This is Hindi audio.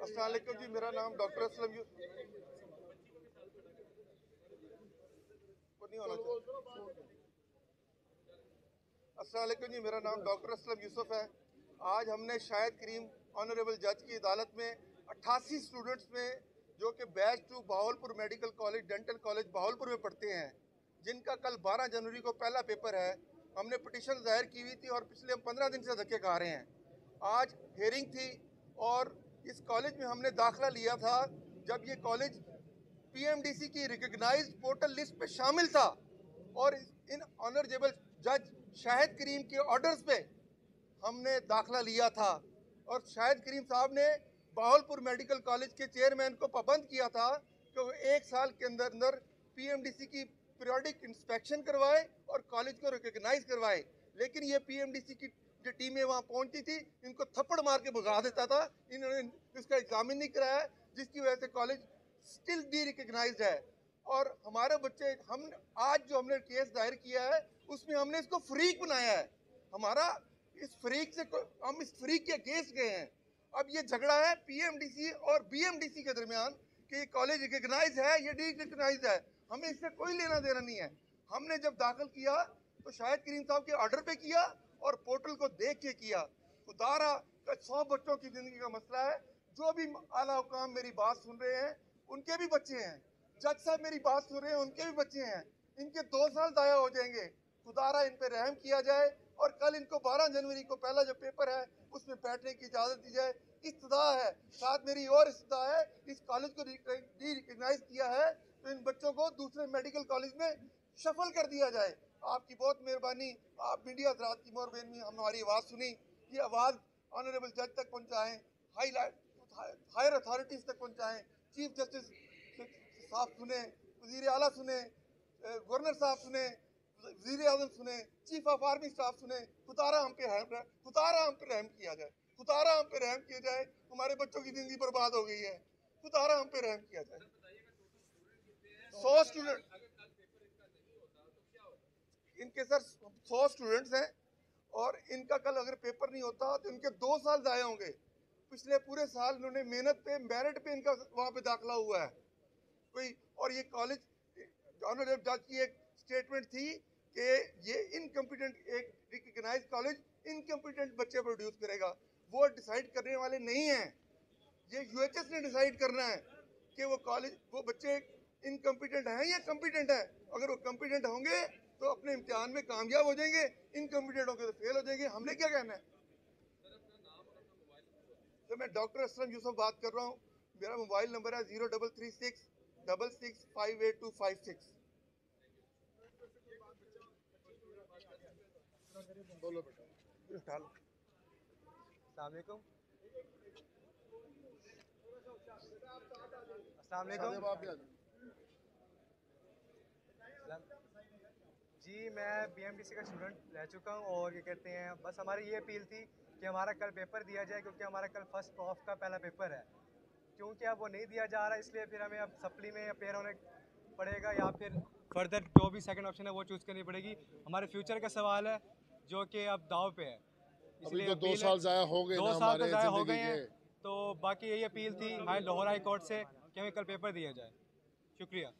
अस्सलाम वालेकुम जी, मेरा नाम डॉक्टर असलम को नहीं होना चाहिए। अस्सलाम वालेकुम जी, मेरा नाम डॉक्टर असलम यूसुफ है। आज हमने शाहिद करीम ऑनरेबल जज की अदालत में 88 स्टूडेंट्स में जो कि batch 2 Bahawalpur medical college dental college Bahawalpur में पढ़ते हैं, जिनका कल 12 जनवरी को पहला पेपर है, हमने पिटीशन दायर की हुई थी और पिछले 15 दिन से धक्के खा रहे हैं। आज हेयरिंग थी और इस कॉलेज में हमने दाखिला लिया था जब ये कॉलेज पीएमडीसी की रिकग्नाइज्ड पोर्टल लिस्ट पे शामिल था और इन ऑनरेबल जज शाहिद करीम के ऑर्डर्स पे हमने दाखिला लिया था और शाहिद करीम साहब ने बहावलपुर मेडिकल कॉलेज के चेयरमैन को पाबंद किया था कि वो 1 साल के अंदर अंदर पीएमडीसी की पीरियोडिक इंस्पेक्शन करवाए और कॉलेज को रिकग्नाइज करवाए। लेकिन ये पीएमडीसी की जो टीमें वहाँ पहुँचती थी, इनको थप्पड़ मार के भगा देता था। इन्होंने इसका एग्जाम ही नहीं कराया, जिसकी वजह से कॉलेज स्टिल डी रिकग्नाइज्ड है। और हमारे बच्चे, हम आज जो हमने केस दायर किया है उसमें हमने इसको फ्रीक बनाया है। हमारा इस फ्रीक से हम इस फ्रीक के अगेंस्ट गए हैं। अब ये झगड़ा है पीएमडीसी और बीएमडीसी के दरमियान कि ये कॉलेज रिकग्नाइज है, ये डी रिकग्नाइज है। हमें इससे कोई लेना देना नहीं है। हमने जब दाखिल किया तो शाहिद करीम साहब के ऑर्डर पे किया और पोर्टल को देख के किया। खुदारा 100 बच्चों की जिंदगी का मसला है। जो भी आला हुकाम मेरी बात सुन रहे हैं उनके भी बच्चे हैं, जज साहब मेरी बात सुन रहे हैं उनके भी बच्चे हैं, इनके 2 साल दाया हो जाएंगे। खुदारा इन पे रहम किया जाए और कल इनको 12 जनवरी को पहला जो पेपर है उसमें बैठने की इजाजत दी जाए। इस्तदा है, साथ मेरी और इस्तदा है, इस कॉलेज को डी रिकग्नाइज किया है तो इन बच्चों को दूसरे मेडिकल कॉलेज में शफल कर दिया जाए। आपकी बहुत मेहरबानी, आप मीडिया हजरात की मेहरबानी, हमारी आवाज़ सुनी, ये आवाज़ ऑनरेबल जज तक पहुँचाएँ, हायर अथॉरिटीज़ तक पहुँचाएँ, चीफ जस्टिस साहब सुने, वज़ीर आला सुने, गवर्नर साहब सुने, वज़ीर आज़म सुने, चीफ ऑफ आर्मी स्टाफ सुने। खुदारा हम पे रहम किया जाए, खुदारा हम पे रहम किया जाए। हमारे बच्चों की ज़िंदगी बर्बाद हो गई है, खुदारा हम पे रहम किया जाए। 100 स्टूडेंट इनके सर 100 स्टूडेंट्स हैं और इनका कल अगर पेपर नहीं होता तो इनके 2 साल ज़ाया होंगे। पिछले पूरे साल इन्होंने मेहनत पे, मेरिट पे इनका वहाँ पे दाखिला हुआ है कोई। और ये कॉलेज ऑनरेबल जज की एक स्टेटमेंट थी कि ये इनकम्पिटेंट, एक रिकग्नाइज कॉलेज इनकम्पिटेंट बच्चे प्रोड्यूस करेगा। वो डिसाइड करने वाले नहीं हैं, ये यूएचएस ने डिसाइड करना है कि वो कॉलेज, वो बच्चे इनकम्पिटेंट हैं या कम्पिटेंट हैं। अगर वो कम्पिटेंट होंगे तो अपने इम्तिहान में कामयाब हो जाएंगे, इनकम्पिटेंट होंगे तो फेल हो जाएंगे। हमने क्या कहना है? तो मैं डॉक्टर असलम यूसुफ बात कर रहा हूँ। मेरा मोबाइल नंबर है 033666585256। बोलो बेटा। अस्सलाम वालेकुम। जी, मैं बीएमडीसी का स्टूडेंट रह चुका हूँ और ये कहते हैं बस हमारी ये अपील थी कि हमारा कल पेपर दिया जाए, क्योंकि हमारा कल फर्स्ट ऑफ का पहला पेपर है। क्योंकि अब वो नहीं दिया जा रहा, इसलिए फिर हमें अब सप्ली में अपेयर होने पड़ेगा या फिर फर्दर जो भी सेकंड ऑप्शन है वो चूज़ करनी पड़ेगी। हमारे फ्यूचर का सवाल है जो कि अब दाव पे है, इसलिए तो 2 साल ज़ाया हो गए, 2 साल तो ज़ाया हो गए हैं। तो बाकी यही अपील थी लाहौर हाई कोर्ट से कि हमें कल पेपर दिया जाए। शुक्रिया।